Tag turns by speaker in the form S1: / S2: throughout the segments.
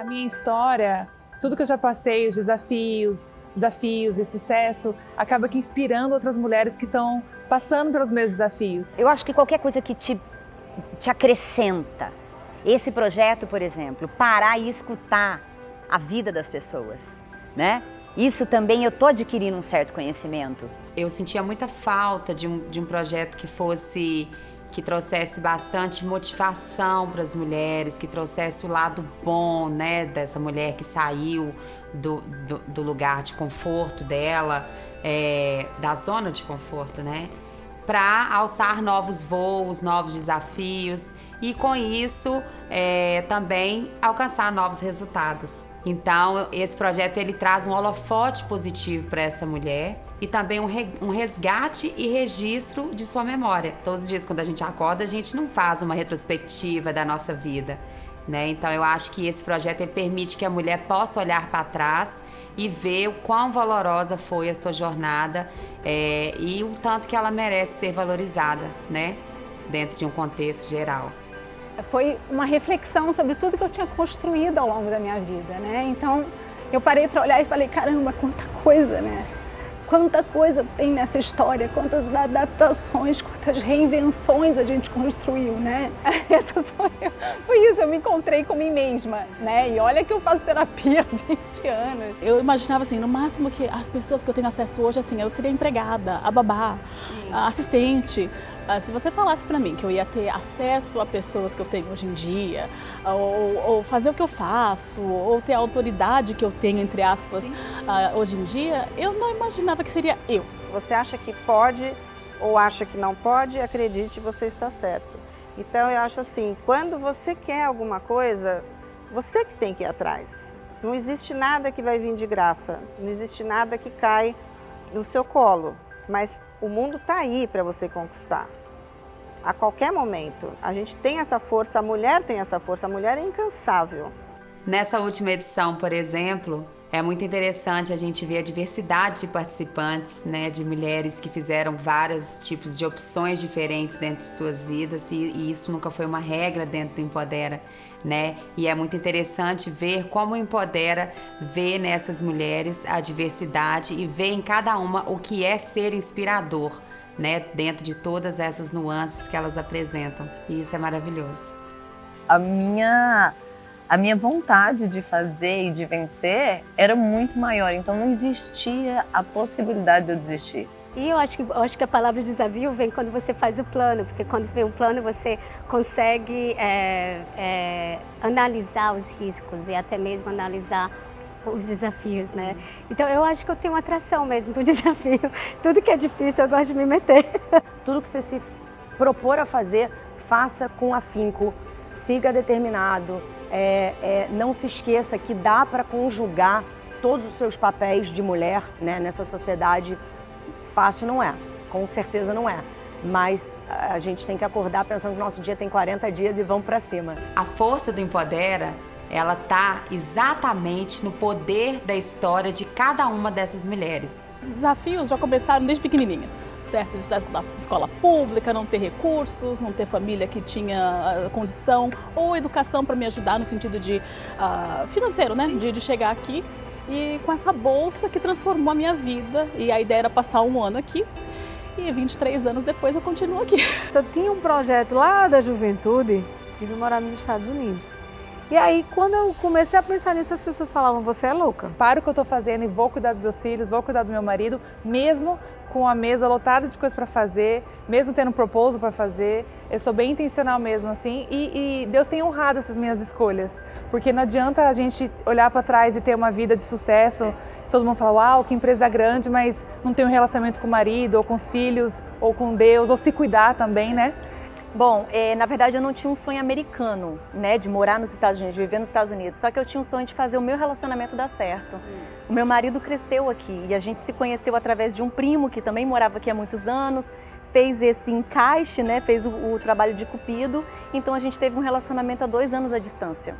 S1: minha história, tudo que eu já passei, os desafios e sucesso, acaba que inspirando outras mulheres que estão passando pelos meus desafios.
S2: Eu acho que qualquer coisa que te acrescenta, esse projeto, por exemplo, parar e escutar a vida das pessoas, né? Isso também eu tô adquirindo um certo conhecimento.
S3: Eu sentia muita falta de um projeto que trouxesse bastante motivação para as mulheres, que trouxesse o lado bom, né, dessa mulher que saiu do lugar de conforto dela, da zona de conforto, né, para alçar novos voos, novos desafios e com isso também alcançar novos resultados. Então, esse projeto ele traz um holofote positivo para essa mulher e também um resgate e registro de sua memória. Todos os dias, quando a gente acorda, a gente não faz uma retrospectiva da nossa vida, né? Então, eu acho que esse projeto ele permite que a mulher possa olhar para trás e ver o quão valorosa foi a sua jornada e o tanto que ela merece ser valorizada, né? Dentro de um contexto geral.
S4: Foi uma reflexão sobre tudo que eu tinha construído ao longo da minha vida, né? Então, eu parei para olhar e falei, caramba, quanta coisa, né? Quanta coisa tem nessa história, quantas adaptações, quantas reinvenções a gente construiu, né? Essa sou eu. Foi isso, eu me encontrei com mim mesma, né? E olha que eu faço terapia há 20 anos.
S5: Eu imaginava assim, no máximo que as pessoas que eu tenho acesso hoje, assim, eu seria empregada, a babá, a assistente. Se você falasse para mim que eu ia ter acesso a pessoas que eu tenho hoje em dia, ou fazer o que eu faço, ou ter a autoridade que eu tenho, entre aspas, hoje em dia, eu não imaginava que seria eu.
S6: Você acha que pode ou acha que não pode, acredite, você está certo. Então eu acho assim, quando você quer alguma coisa, você que tem que ir atrás. Não existe nada que vai vir de graça, não existe nada que cai no seu colo, mas o mundo está aí para você conquistar. A qualquer momento. A gente tem essa força, a mulher tem essa força, a mulher é incansável.
S3: Nessa última edição, por exemplo, é muito interessante a gente ver a diversidade de participantes, né, de mulheres que fizeram vários tipos de opções diferentes dentro de suas vidas e isso nunca foi uma regra dentro do Empodera, né? E é muito interessante ver como o Empodera vê nessas mulheres a diversidade e vê em cada uma o que é ser inspirador, né, dentro de todas essas nuances que elas apresentam. E isso é maravilhoso.
S7: A minha vontade de fazer e de vencer era muito maior, então não existia a possibilidade de eu desistir.
S8: E eu acho que a palavra desafio vem quando você faz o plano, porque quando vem um plano você consegue analisar os riscos e até mesmo analisar os desafios, né? Então eu acho que eu tenho uma atração mesmo pro desafio. Tudo que é difícil eu gosto de me meter.
S9: Tudo que você se propor a fazer, faça com afinco, siga determinado, não se esqueça que dá para conjugar todos os seus papéis de mulher, né, nessa sociedade. Fácil não é, com certeza não é. Mas a gente tem que acordar pensando que o nosso dia tem 40 dias e vamos para cima.
S3: A força do Empodera, ela tá exatamente no poder da história de cada uma dessas mulheres.
S5: Os desafios já começaram desde pequenininha, certo? De estudar na escola pública, não ter recursos, não ter família que tinha condição, ou educação para me ajudar no sentido de financeiro, né? De chegar aqui. E com essa bolsa que transformou a minha vida, e a ideia era passar um ano aqui, e 23 anos depois eu continuo aqui.
S10: Eu tinha um projeto lá da juventude de vir morar nos Estados Unidos. E aí, quando eu comecei a pensar nisso, as pessoas falavam, você é louca.
S1: Paro o que eu tô fazendo e vou cuidar dos meus filhos, vou cuidar do meu marido, mesmo com a mesa lotada de coisas para fazer, mesmo tendo um proposal para fazer. Eu sou bem intencional mesmo, assim, e Deus tem honrado essas minhas escolhas. Porque não adianta a gente olhar para trás e ter uma vida de sucesso, todo mundo fala, uau, que empresa grande, mas não tem um relacionamento com o marido, ou com os filhos, ou com Deus, ou se cuidar também, né?
S11: Bom, na verdade eu não tinha um sonho americano, né, de morar nos Estados Unidos, de viver nos Estados Unidos, só que eu tinha um sonho de fazer o meu relacionamento dar certo. O meu marido cresceu aqui e a gente se conheceu através de um primo que também morava aqui há muitos anos, fez esse encaixe, né, fez o trabalho de cupido, então a gente teve um relacionamento há 2 anos à distância.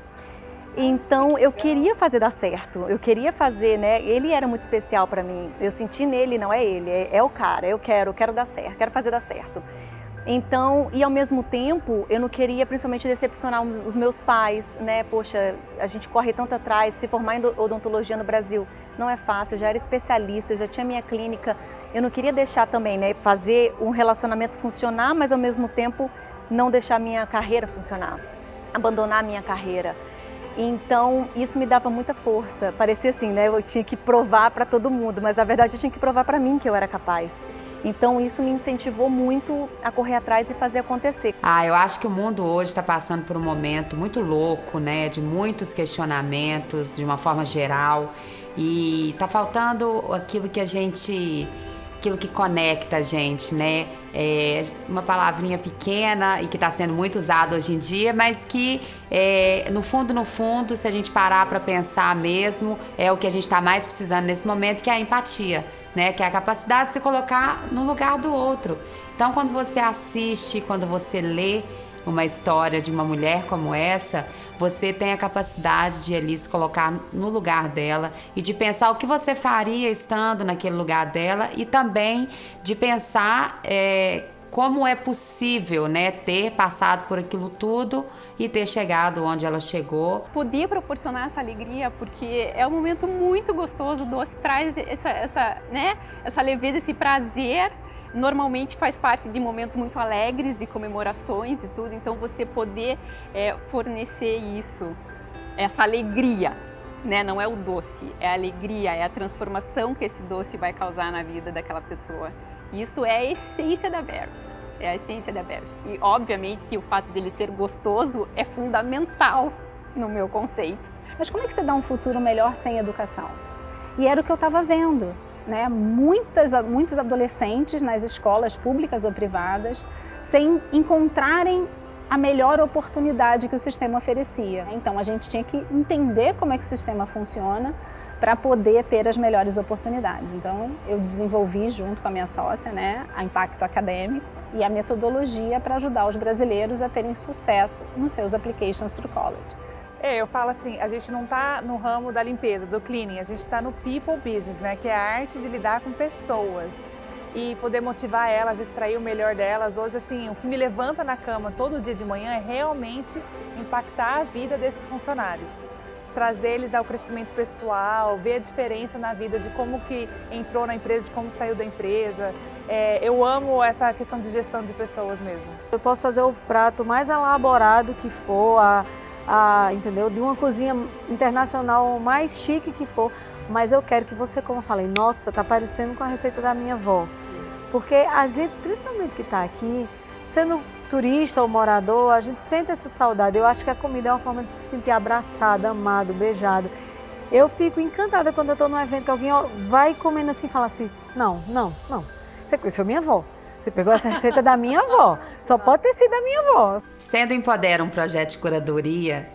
S11: Então eu queria fazer dar certo, eu queria fazer, né, ele era muito especial para mim, eu senti nele, não é ele, é o cara, eu quero dar certo, quero fazer dar certo. Então, e ao mesmo tempo, eu não queria principalmente decepcionar os meus pais, né? Poxa, a gente corre tanto atrás, se formar em odontologia no Brasil não é fácil, eu já era especialista, eu já tinha minha clínica. Eu não queria deixar também, né, fazer um relacionamento funcionar, mas ao mesmo tempo não deixar minha carreira funcionar, abandonar minha carreira. Então, isso me dava muita força. Parecia assim, né? Eu tinha que provar para todo mundo, mas na verdade eu tinha que provar para mim que eu era capaz. Então, isso me incentivou muito a correr atrás e fazer acontecer.
S3: Eu acho que o mundo hoje está passando por um momento muito louco, né? De muitos questionamentos, de uma forma geral. E tá faltando aquilo que conecta a gente, né? Uma palavrinha pequena e que está sendo muito usada hoje em dia, mas que no fundo, se a gente parar para pensar mesmo, é o que a gente está mais precisando nesse momento, que é a empatia, né? Que é a capacidade de se colocar no lugar do outro. Então, quando você assiste, quando você lê uma história de uma mulher como essa, você tem a capacidade de ali se colocar no lugar dela e de pensar o que você faria estando naquele lugar dela e também de pensar como é possível, né, ter passado por aquilo tudo e ter chegado onde ela chegou.
S12: Poder proporcionar essa alegria, porque é um momento muito gostoso, o doce traz essa leveza, esse prazer. Normalmente faz parte de momentos muito alegres, de comemorações e tudo, então você poder fornecer isso, essa alegria, né? Não é o doce, é a alegria, é a transformação que esse doce vai causar na vida daquela pessoa. Isso é a essência da Berries, é a essência da Berries. E obviamente que o fato dele ser gostoso é fundamental no meu conceito.
S4: Mas como é que você dá um futuro melhor sem educação? E era o que eu estava vendo. Né, muitos adolescentes nas escolas públicas ou privadas sem encontrarem a melhor oportunidade que o sistema oferecia. Então a gente tinha que entender como é que o sistema funciona para poder ter as melhores oportunidades. Então eu desenvolvi junto com a minha sócia, né, a Impacto Acadêmico e a metodologia para ajudar os brasileiros a terem sucesso nos seus applications para o college.
S1: Eu falo assim, a gente não está no ramo da limpeza, do cleaning, a gente está no people business, né? Que é a arte de lidar com pessoas e poder motivar elas, extrair o melhor delas. Hoje, assim, o que me levanta na cama todo dia de manhã é realmente impactar a vida desses funcionários. Trazer eles ao crescimento pessoal, ver a diferença na vida de como que entrou na empresa, de como saiu da empresa. Eu amo essa questão de gestão de pessoas mesmo.
S10: Eu posso fazer o prato mais elaborado que for, entendeu? De uma cozinha internacional mais chique que for, mas eu quero que você coma. Falei, nossa, tá parecendo com a receita da minha avó. Porque a gente, principalmente que está aqui, sendo turista ou morador, a gente sente essa saudade. Eu acho que a comida é uma forma de se sentir abraçado, amado, beijado. Eu fico encantada quando eu estou num evento que alguém vai comendo assim e fala assim, não, você conheceu minha avó. Você pegou essa receita da minha avó, só pode ter sido da minha avó.
S3: Sendo Empodera um projeto de curadoria,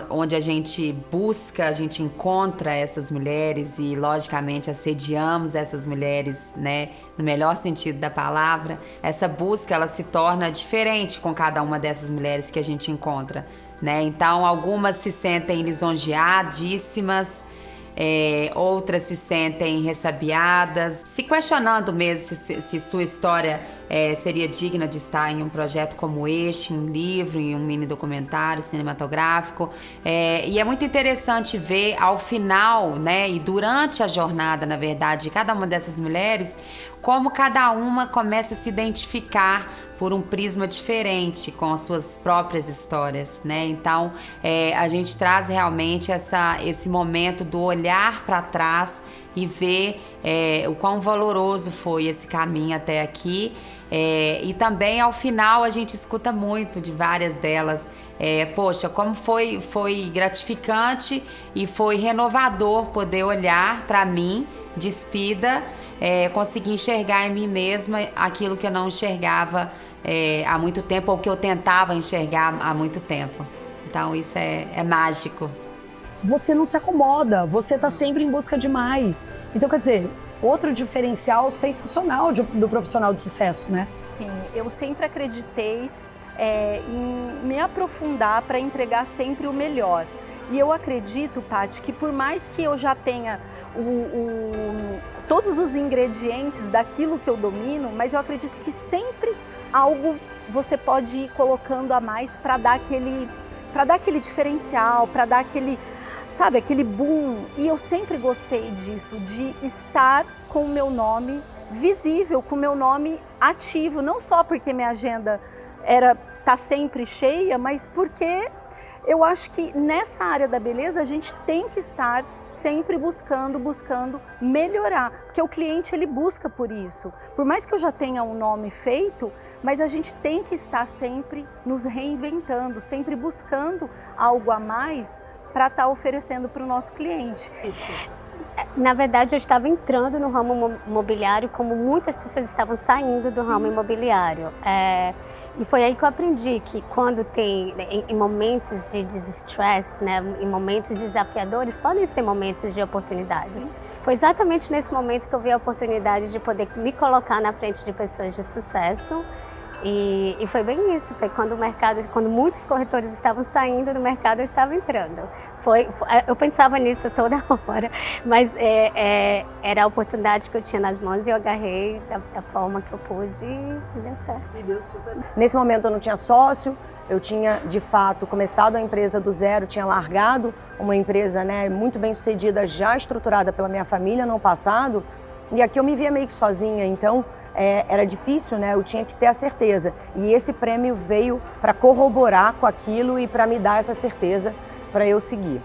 S3: onde a gente busca, a gente encontra essas mulheres e, logicamente, assediamos essas mulheres, né, no melhor sentido da palavra. Essa busca, ela se torna diferente com cada uma dessas mulheres que a gente encontra, né? Então, algumas se sentem lisonjeadíssimas, outras se sentem ressabiadas, se questionando mesmo se sua história seria digna de estar em um projeto como este, em um livro, em um mini documentário cinematográfico. E é muito interessante ver ao final, né, e durante a jornada, na verdade, de cada uma dessas mulheres, como cada uma começa a se identificar por um prisma diferente com as suas próprias histórias, né? Então, a gente traz realmente esse momento do olhar para trás e ver o quão valoroso foi esse caminho até aqui. E também, ao final, a gente escuta muito de várias delas. Poxa, como foi gratificante e foi renovador poder olhar para mim, despida, conseguir enxergar em mim mesma aquilo que eu não enxergava há muito tempo, ou que eu tentava enxergar há muito tempo. Então isso é mágico.
S13: Você não se acomoda, você está sempre em busca de mais. Então, quer dizer, outro diferencial sensacional do profissional de sucesso, né?
S11: Sim, eu sempre acreditei em me aprofundar para entregar sempre o melhor. E eu acredito, Paty, que por mais que eu já tenha todos os ingredientes daquilo que eu domino, mas eu acredito que sempre algo você pode ir colocando a mais para dar aquele diferencial, para dar aquele, sabe, aquele boom. E eu sempre gostei disso, de estar com o meu nome visível, com o meu nome ativo, não só porque minha agenda tá sempre cheia, mas porque eu acho que nessa área da beleza a gente tem que estar sempre buscando melhorar, porque o cliente ele busca por isso. Por mais que eu já tenha um nome feito, mas a gente tem que estar sempre nos reinventando, sempre buscando algo a mais para estar oferecendo para o nosso cliente.
S8: Na verdade, eu estava entrando no ramo imobiliário como muitas pessoas estavam saindo do ramo imobiliário. E foi aí que eu aprendi que quando tem, em momentos de desestresse, né, em momentos desafiadores, podem ser momentos de oportunidades. Sim. Foi exatamente nesse momento que eu vi a oportunidade de poder me colocar na frente de pessoas de sucesso. E foi bem isso, foi quando muitos corretores estavam saindo do mercado, eu estava entrando. Eu pensava nisso toda hora, mas era a oportunidade que eu tinha nas mãos e eu agarrei da forma que eu pude e deu certo.
S9: E deu super certo. Nesse momento eu não tinha sócio, eu tinha de fato começado a empresa do zero, tinha largado uma empresa, né, muito bem sucedida, já estruturada pela minha família no passado, e aqui eu me via meio que sozinha, então era difícil, né? Eu tinha que ter a certeza. E esse prêmio veio para corroborar com aquilo e para me dar essa certeza para eu seguir.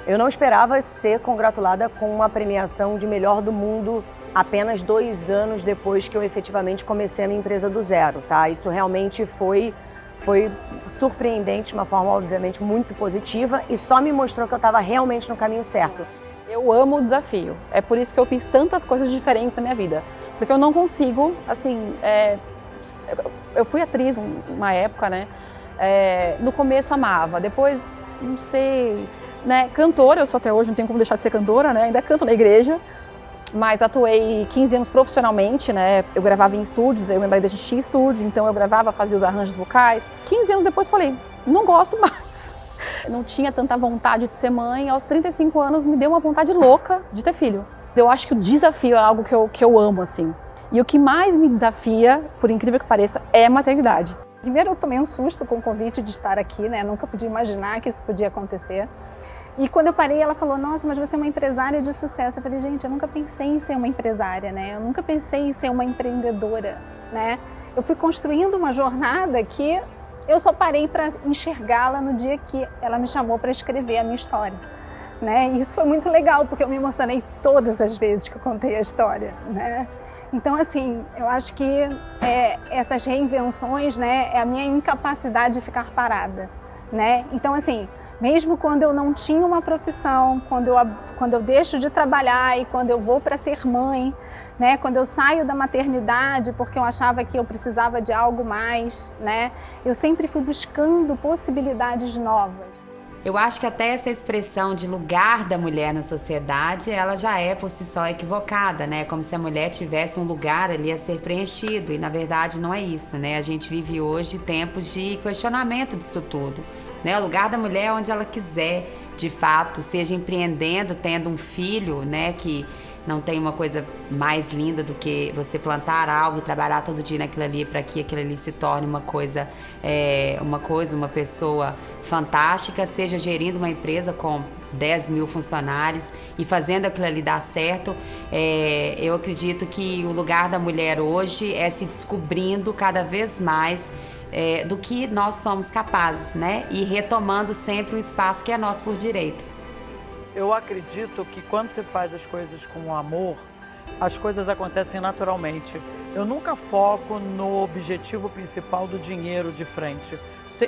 S9: Eu não esperava ser congratulada com uma premiação de melhor do mundo apenas 2 anos depois que eu efetivamente comecei a minha empresa do zero, tá? Isso realmente foi surpreendente, de uma forma obviamente muito positiva e só me mostrou que eu estava realmente no caminho certo.
S5: Eu amo o desafio. É por isso que eu fiz tantas coisas diferentes na minha vida. Porque eu não consigo, assim, eu fui atriz uma época, né? No começo amava, depois, não sei, né? Cantora, eu sou até hoje, não tenho como deixar de ser cantora, né? Ainda canto na igreja, mas atuei 15 anos profissionalmente, né? Eu gravava em estúdios, eu me lembrei da Xixi Estúdio, então eu gravava, fazia os arranjos vocais. 15 anos depois falei, não gosto mais. Não tinha tanta vontade de ser mãe, aos 35 anos me deu uma vontade louca de ter filho. Eu acho que o desafio é algo que eu amo, assim. E o que mais me desafia, por incrível que pareça, é a maternidade.
S4: Primeiro eu tomei um susto com o convite de estar aqui, né? Nunca podia imaginar que isso podia acontecer. E quando eu parei, ela falou, nossa, mas você é uma empresária de sucesso. Eu falei, gente, eu nunca pensei em ser uma empresária, né? Eu nunca pensei em ser uma empreendedora, né? Eu fui construindo uma jornada que eu só parei para enxergá-la no dia que ela me chamou para escrever a minha história. Né? E isso foi muito legal, porque eu me emocionei todas as vezes que eu contei a história, né? Então, assim, eu acho que essas reinvenções, né, é a minha incapacidade de ficar parada, né? Então, assim, mesmo quando eu não tinha uma profissão, quando eu deixo de trabalhar e quando eu vou para ser mãe, né, quando eu saio da maternidade porque eu achava que eu precisava de algo mais, né, eu sempre fui buscando possibilidades novas.
S3: Eu acho que até essa expressão de lugar da mulher na sociedade, ela já é por si só equivocada, né? Como se a mulher tivesse um lugar ali a ser preenchido, e na verdade não é isso, né? A gente vive hoje tempos de questionamento disso tudo, né? O lugar da mulher é onde ela quiser, de fato, seja empreendendo, tendo um filho, né? Que não tem uma coisa mais linda do que você plantar algo e trabalhar todo dia naquilo ali para que aquilo ali se torne uma pessoa fantástica, seja gerindo uma empresa com 10 mil funcionários e fazendo aquilo ali dar certo. Eu acredito que o lugar da mulher hoje é se descobrindo cada vez mais do que nós somos capazes, né? E retomando sempre o espaço que é nosso por direito.
S14: Eu acredito que quando você faz as coisas com amor, as coisas acontecem naturalmente. Eu nunca foco no objetivo principal do dinheiro de frente.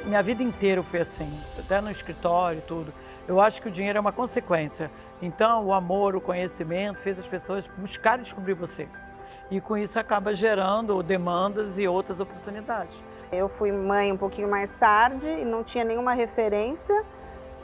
S14: Minha vida inteira foi assim, até no escritório e tudo. Eu acho que o dinheiro é uma consequência. Então, o amor, o conhecimento fez as pessoas buscarem descobrir você. E com isso acaba gerando demandas e outras oportunidades.
S6: Eu fui mãe um pouquinho mais tarde e não tinha nenhuma referência.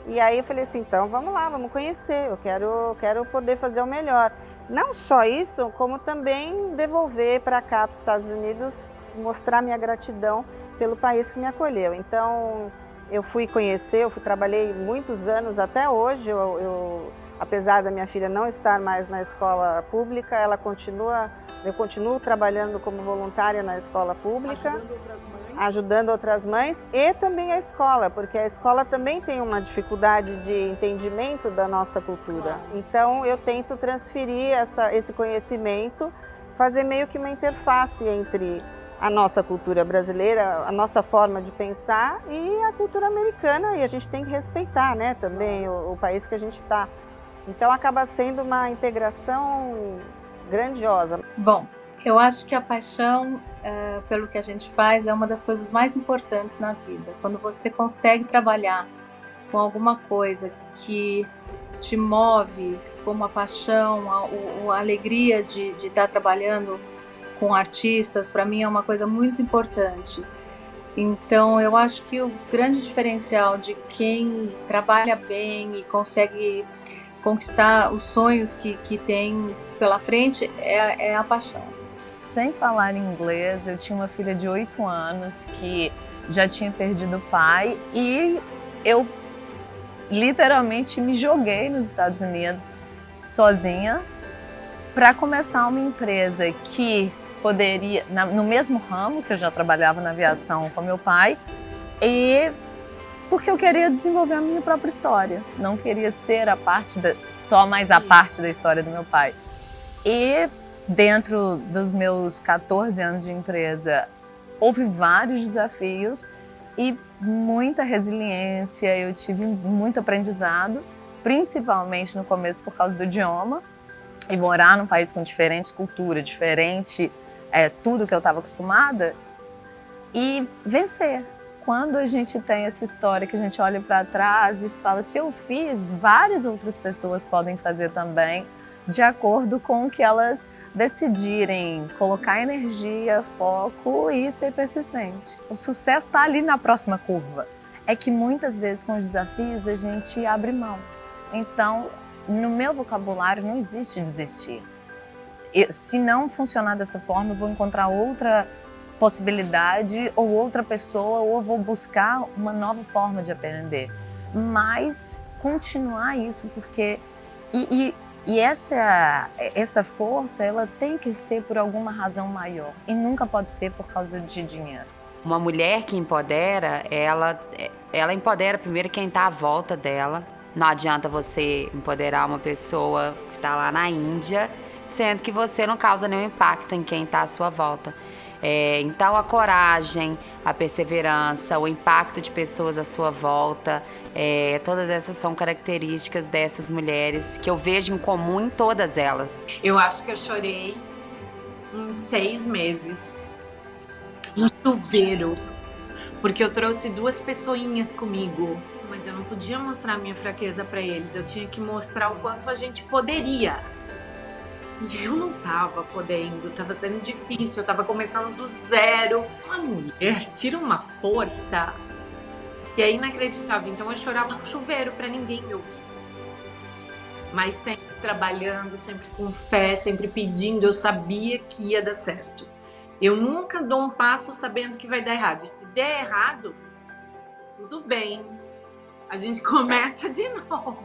S6: E aí eu falei assim, então vamos lá, vamos conhecer, eu quero poder fazer o melhor. Não só isso, como também devolver para cá, para os Estados Unidos, mostrar minha gratidão pelo país que me acolheu. Então eu fui conhecer, trabalhei muitos anos, até hoje eu apesar da minha filha não estar mais na escola pública, eu continuo trabalhando como voluntária na escola pública, ajudando outras mães e também a escola, porque a escola também tem uma dificuldade de entendimento da nossa cultura. Então eu tento transferir esse conhecimento, fazer meio que uma interface entre a nossa cultura brasileira, a nossa forma de pensar e a cultura americana, e a gente tem que respeitar, né, também o país que a gente está. Então acaba sendo uma integração grandiosa.
S15: Bom, eu acho que a paixão pelo que a gente faz é uma das coisas mais importantes na vida. Quando você consegue trabalhar com alguma coisa que te move, como a paixão, a alegria de estar trabalhando com artistas, para mim é uma coisa muito importante. Então eu acho que o grande diferencial de quem trabalha bem e consegue conquistar os sonhos que tem pela frente é a paixão.
S7: Sem falar inglês, eu tinha uma filha de 8 anos que já tinha perdido o pai e eu literalmente me joguei nos Estados Unidos sozinha para começar uma empresa que poderia, no mesmo ramo que eu já trabalhava na aviação com meu pai, e porque eu queria desenvolver a minha própria história, não queria ser a parte a parte da história do meu pai. E dentro dos meus 14 anos de empresa, houve vários desafios e muita resiliência, eu tive muito aprendizado, principalmente no começo por causa do idioma, e morar num país com diferente cultura, diferente tudo que eu estava acostumada, e vencer. Quando a gente tem essa história que a gente olha para trás e fala, se eu fiz, várias outras pessoas podem fazer também, de acordo com o que elas decidirem colocar energia, foco e ser persistente. O sucesso está ali na próxima curva. É que muitas vezes com os desafios a gente abre mão. Então, no meu vocabulário não existe desistir. Se não funcionar dessa forma, eu vou encontrar outra possibilidade ou outra pessoa, ou eu vou buscar uma nova forma de aprender. Mas continuar isso, porque... E essa força, ela tem que ser por alguma razão maior e nunca pode ser por causa de dinheiro.
S3: Uma mulher que empodera, ela empodera primeiro quem está à volta dela. Não adianta você empoderar uma pessoa que está lá na Índia, sendo que você não causa nenhum impacto em quem está à sua volta. Então a coragem, a perseverança, o impacto de pessoas à sua volta, todas essas são características dessas mulheres que eu vejo em comum em todas elas.
S16: Eu acho que eu chorei em 6 meses no chuveiro, porque eu trouxe 2 pessoinhas comigo, mas eu não podia mostrar minha fraqueza para eles, eu tinha que mostrar o quanto a gente poderia. E eu não tava podendo, tava sendo difícil, eu tava começando do zero. Uma mulher tira uma força que é inacreditável. Então eu chorava no chuveiro pra ninguém me ouvir. Mas sempre trabalhando, sempre com fé, sempre pedindo, eu sabia que ia dar certo. Eu nunca dou um passo sabendo que vai dar errado. E se der errado, tudo bem. A gente começa de novo.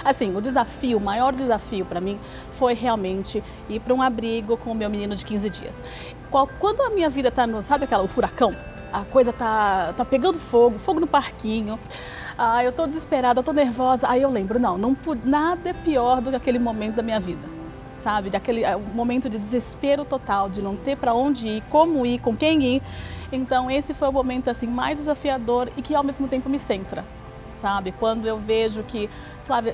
S5: Assim, o maior desafio para mim foi realmente ir para um abrigo com o meu menino de 15 dias. Quando a minha vida tá o furacão, a coisa tá pegando fogo no parquinho, eu tô desesperada, eu tô nervosa, aí eu lembro, nada é pior do que aquele momento da minha vida, sabe? Daquele momento de desespero total, de não ter para onde ir, como ir, com quem ir. Então esse foi o momento assim mais desafiador e que ao mesmo tempo me centra. Sabe? Quando eu vejo que, Flávia,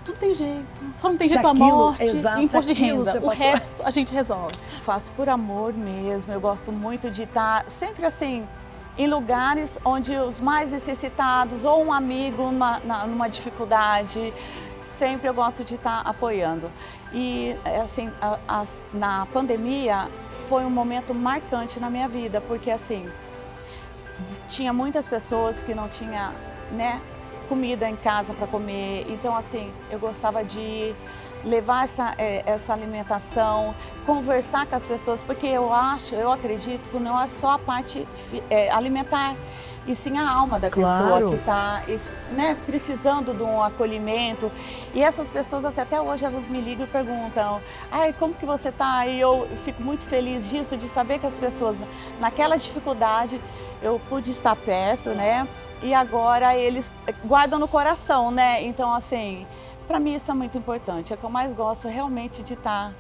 S5: tudo tem jeito, só não tem jeito a morte, imposto de renda, o resto a gente resolve.
S17: Faço por amor mesmo, eu gosto muito de estar sempre assim, em lugares onde os mais necessitados ou um amigo numa dificuldade, sempre eu gosto de estar apoiando. E assim, na pandemia foi um momento marcante na minha vida, porque assim, tinha muitas pessoas que não tinham, comida em casa para comer. Então, assim, eu gostava de levar essa alimentação, conversar com as pessoas, porque eu acredito que não é só a parte alimentar, e sim a alma da pessoa que está, né, precisando de um acolhimento. E essas pessoas, assim, até hoje, elas me ligam e perguntam: ai, como que você está? E eu fico muito feliz disso, de saber que as pessoas, naquela dificuldade, eu pude estar perto, né? E agora eles guardam no coração, né? Então, assim, para mim isso é muito importante. É que eu mais gosto realmente de estar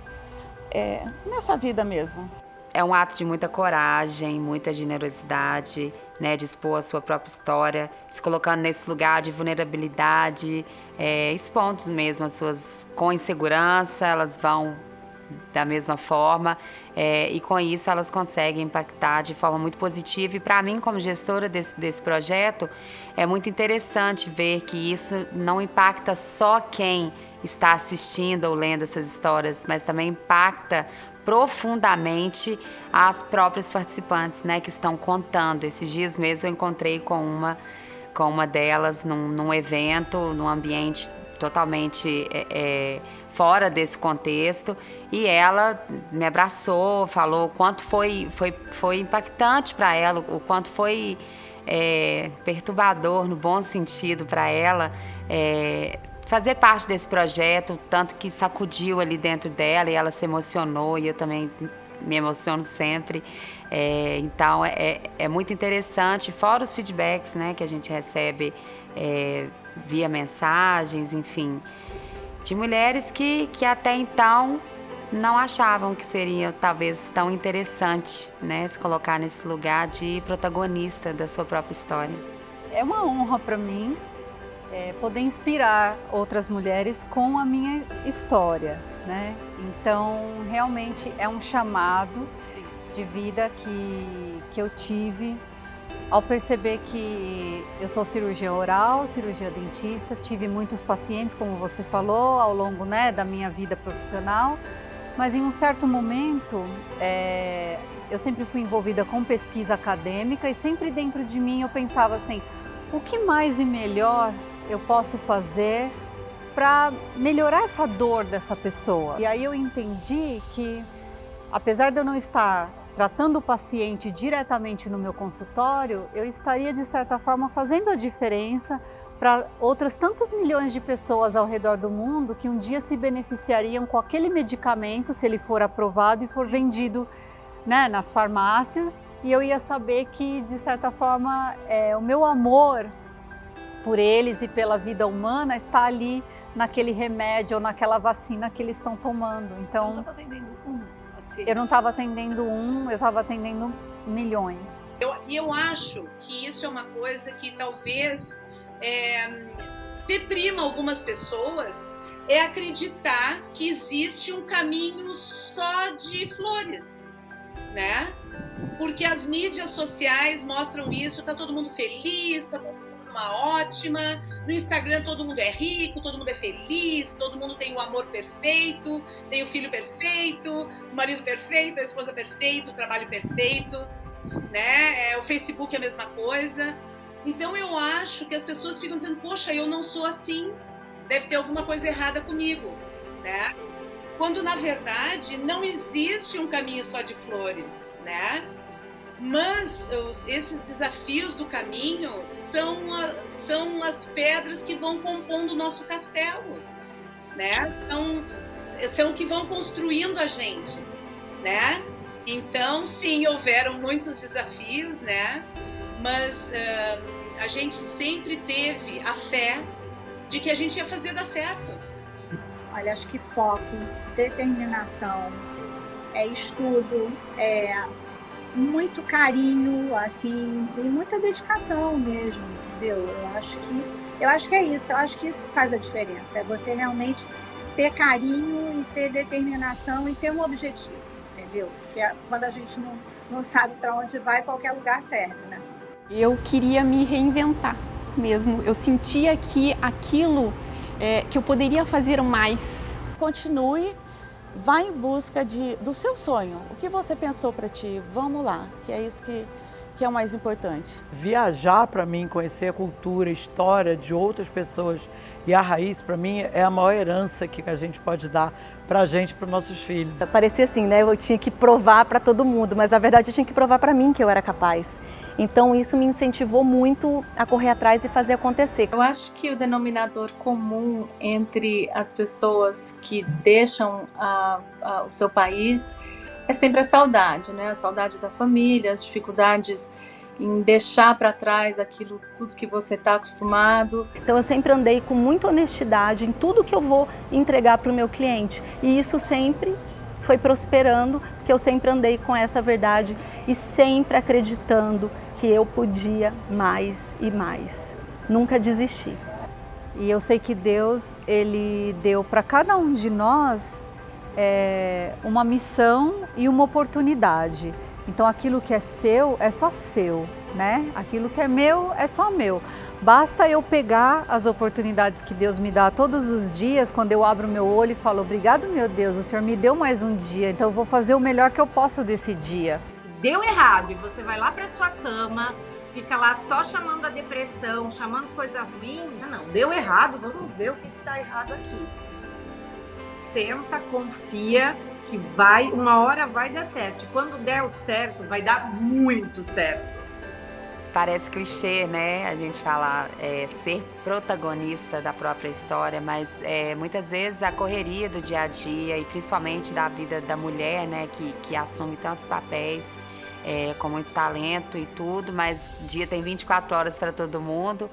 S17: nessa vida mesmo.
S3: É um ato de muita coragem, muita generosidade, né, de expor a sua própria história, se colocando nesse lugar de vulnerabilidade, expondo mesmo as suas, com insegurança, elas vão da mesma forma, e com isso elas conseguem impactar de forma muito positiva. E para mim, como gestora desse projeto, é muito interessante ver que isso não impacta só quem está assistindo ou lendo essas histórias, mas também impacta profundamente as próprias participantes, né, que estão contando. Esses dias mesmo eu encontrei com uma delas num evento, num ambiente totalmente fora desse contexto, e ela me abraçou, falou o quanto foi impactante para ela, o quanto foi perturbador, no bom sentido, para ela, fazer parte desse projeto, tanto que sacudiu ali dentro dela e ela se emocionou, e eu também me emociono sempre. Então é muito interessante, fora os feedbacks, né, que a gente recebe via mensagens, enfim, de mulheres que até então não achavam que seria talvez tão interessante, né, se colocar nesse lugar de protagonista da sua própria história.
S18: É uma honra para mim poder inspirar outras mulheres com a minha história, né? Então, realmente é um chamado de vida que eu tive ao perceber que eu sou cirurgiã oral, cirurgia dentista, tive muitos pacientes, como você falou, ao longo, né, da minha vida profissional, mas em um certo momento eu sempre fui envolvida com pesquisa acadêmica e sempre dentro de mim eu pensava assim, o que mais e melhor eu posso fazer para melhorar essa dor dessa pessoa? E aí eu entendi que, apesar de eu não estar tratando o paciente diretamente no meu consultório, eu estaria, de certa forma, fazendo a diferença para outras tantas milhões de pessoas ao redor do mundo que um dia se beneficiariam com aquele medicamento, se ele for aprovado e for vendido, né, nas farmácias, e eu ia saber que, de certa forma, o meu amor por eles e pela vida humana está ali naquele remédio ou naquela vacina que eles estão tomando. Então,
S19: você não estava atendendo paciente?
S18: Eu não estava atendendo eu estava atendendo milhões.
S19: Eu acho que isso é uma coisa que talvez deprima algumas pessoas, acreditar que existe um caminho só de flores, né? Porque as mídias sociais mostram isso, tá todo mundo feliz, tá todo mundo uma ótima, no Instagram todo mundo é rico, todo mundo é feliz, todo mundo tem o amor perfeito, tem o filho perfeito, o marido perfeito, a esposa perfeita, o trabalho perfeito, né? O Facebook é a mesma coisa. Então eu acho que as pessoas ficam dizendo, poxa, eu não sou assim, deve ter alguma coisa errada comigo, né? Quando na verdade não existe um caminho só de flores, né? Mas esses desafios do caminho são as pedras que vão compondo o nosso castelo, né? São o que vão construindo a gente, né? Então, sim, houveram muitos desafios, né? Mas a gente sempre teve a fé de que a gente ia fazer dar certo.
S20: Olha, acho que foco, determinação, estudo, muito carinho, assim, e muita dedicação mesmo, entendeu? Eu acho que é isso, eu acho que isso faz a diferença, é você realmente ter carinho e ter determinação e ter um objetivo, entendeu? Porque quando a gente não sabe para onde vai, qualquer lugar serve, né?
S12: Eu queria me reinventar mesmo, eu sentia que aquilo que eu poderia fazer mais.
S17: Continue. Vá em busca do seu sonho. O que você pensou para ti? Vamos lá, que é isso que que é o mais importante.
S14: Viajar para mim, conhecer a cultura, a história de outras pessoas e a raiz, para mim, é a maior herança que a gente pode dar para a gente, para os nossos filhos.
S11: Parecia assim, né? Eu tinha que provar para todo mundo, mas na verdade eu tinha que provar para mim que eu era capaz. Então isso me incentivou muito a correr atrás e fazer acontecer.
S15: Eu acho que o denominador comum entre as pessoas que deixam o seu país é sempre a saudade, né? A saudade da família, as dificuldades em deixar para trás aquilo, tudo que você está acostumado.
S11: Então eu sempre andei com muita honestidade em tudo que eu vou entregar para o meu cliente. E isso sempre foi prosperando, porque eu sempre andei com essa verdade e sempre acreditando que eu podia mais e mais. Nunca desisti.
S18: E eu sei que Deus, Ele deu para cada um de nós uma missão e uma oportunidade. Então aquilo que é seu é só seu, né? Aquilo que é meu é só meu. Basta eu pegar as oportunidades que Deus me dá todos os dias, quando eu abro meu olho e falo, obrigado meu Deus, o Senhor me deu mais um dia, então eu vou fazer o melhor que eu posso desse dia.
S16: Se deu errado e você vai lá para sua cama, fica lá só chamando a depressão, chamando coisa ruim, não, deu errado, vamos ver o que está errado aqui. Senta, confia que uma hora vai dar certo. E quando der o certo, vai dar muito certo.
S3: Parece clichê, né? A gente falar ser protagonista da própria história, mas muitas vezes a correria do dia a dia e principalmente da vida da mulher, né? Que assume tantos papéis com muito talento e tudo, mas o dia tem 24 horas para todo mundo.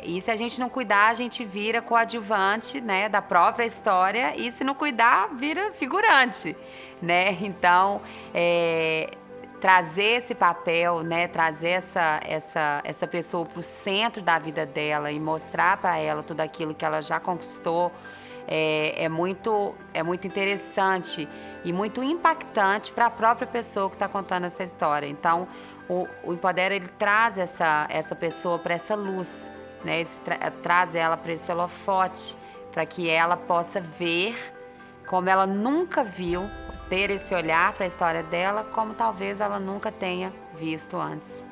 S3: E se a gente não cuidar, a gente vira coadjuvante, né, da própria história, e se não cuidar, vira figurante, né? Então, trazer esse papel, né, trazer essa pessoa para o centro da vida dela e mostrar para ela tudo aquilo que ela já conquistou, é muito interessante e muito impactante para a própria pessoa que está contando essa história. Então, o Empodera, ele traz essa pessoa para essa luz, né? Traz ela para esse holofote, para que ela possa ver como ela nunca viu, ter esse olhar para a história dela, como talvez ela nunca tenha visto antes.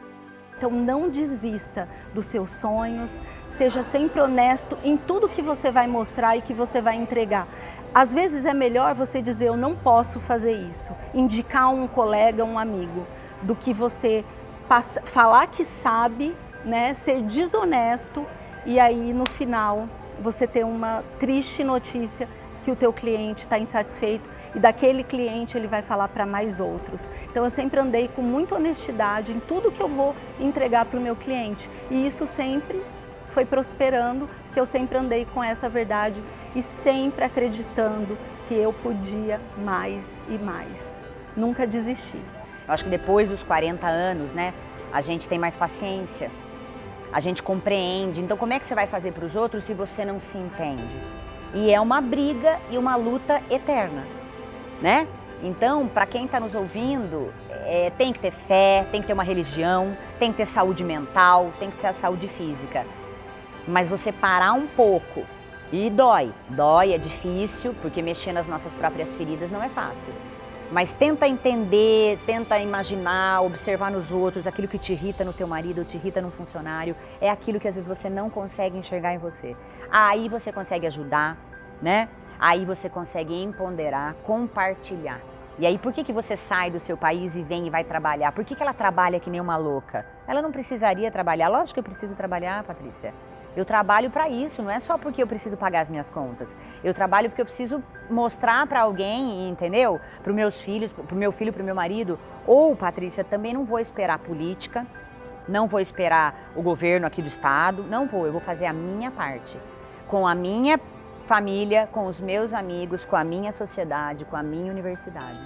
S11: Então não desista dos seus sonhos, seja sempre honesto em tudo que você vai mostrar e que você vai entregar. Às vezes é melhor você dizer, eu não posso fazer isso, indicar um colega, um amigo, do que você falar que sabe, né, ser desonesto e aí no final você ter uma triste notícia que o teu cliente está insatisfeito e daquele cliente ele vai falar para mais outros. Então eu sempre andei com muita honestidade em tudo que eu vou entregar para o meu cliente e isso sempre foi prosperando, porque eu sempre andei com essa verdade e sempre acreditando que eu podia mais e mais. Nunca desisti.
S2: Eu acho que depois dos 40 anos, né, a gente tem mais paciência, a gente compreende. Então como é que você vai fazer para os outros se você não se entende? E é uma briga e uma luta eterna, né? Então, para quem está nos ouvindo, tem que ter fé, tem que ter uma religião, tem que ter saúde mental, tem que ter a saúde física. Mas você parar um pouco e dói, é difícil, porque mexer nas nossas próprias feridas não é fácil. Mas tenta entender, tenta imaginar, observar nos outros, aquilo que te irrita no teu marido, te irrita num funcionário, é aquilo que às vezes você não consegue enxergar em você. Aí você consegue ajudar, né? Aí você consegue empoderar, compartilhar. E aí por que você sai do seu país e vem e vai trabalhar? Por que ela trabalha que nem uma louca? Ela não precisaria trabalhar. Lógico que eu preciso trabalhar, Patrícia. Eu trabalho para isso, não é só porque eu preciso pagar as minhas contas. Eu trabalho porque eu preciso mostrar para alguém, entendeu? Para os meus filhos, para o meu filho, para o meu marido. Ou, Patrícia, também não vou esperar a política, não vou esperar o governo aqui do estado, não vou. Eu vou fazer a minha parte. Com a minha família, com os meus amigos, com a minha sociedade, com a minha universidade.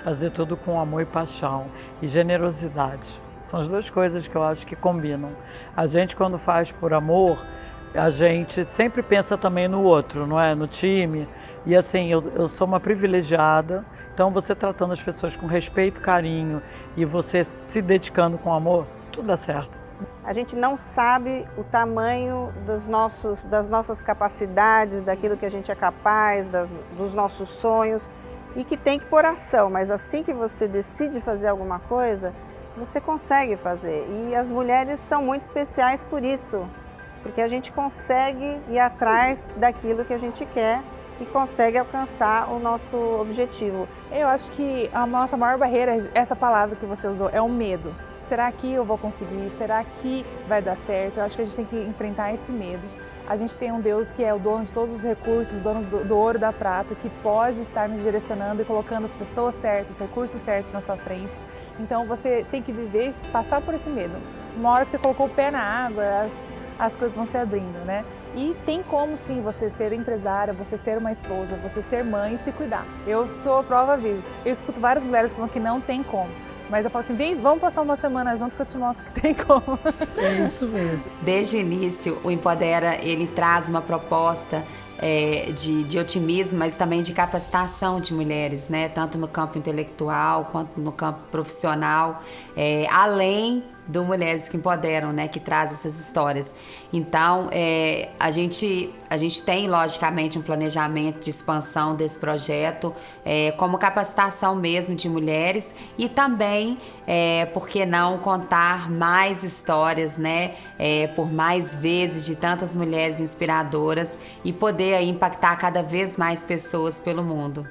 S14: Fazer tudo com amor e paixão e generosidade. São as duas coisas que eu acho que combinam. A gente, quando faz por amor, a gente sempre pensa também no outro, não é? No time. E assim, eu sou uma privilegiada, então você tratando as pessoas com respeito, carinho e você se dedicando com amor, tudo dá certo.
S6: A gente não sabe o tamanho das nossas capacidades, daquilo que a gente é capaz, dos nossos sonhos e que tem que pôr ação, mas assim que você decide fazer alguma coisa, você consegue fazer. E as mulheres são muito especiais por isso, porque a gente consegue ir atrás daquilo que a gente quer e consegue alcançar o nosso objetivo.
S1: Eu acho que a nossa maior barreira, essa palavra que você usou, é o medo. Será que eu vou conseguir? Será que vai dar certo? Eu acho que a gente tem que enfrentar esse medo. A gente tem um Deus que é o dono de todos os recursos, dono do ouro e da prata, que pode estar nos direcionando e colocando as pessoas certas, os recursos certos na sua frente. Então você tem que viver, passar por esse medo. Uma hora que você colocou o pé na água, as coisas vão se abrindo, né? E tem como sim você ser empresária, você ser uma esposa, você ser mãe e se cuidar. Eu sou a prova viva. Eu escuto várias mulheres falando que não tem como. Mas eu falo assim, vem, vamos passar uma semana junto que eu te mostro que tem como.
S13: É isso mesmo.
S3: Desde o início, o Empodera, ele traz uma proposta de otimismo, mas também de capacitação de mulheres, né? Tanto no campo intelectual quanto no campo profissional, além do Mulheres que Empoderam, né, que traz essas histórias. Então, a gente tem, logicamente, um planejamento de expansão desse projeto, como capacitação mesmo de mulheres e também, por que não, contar mais histórias, né, por mais vezes de tantas mulheres inspiradoras e poder aí impactar cada vez mais pessoas pelo mundo.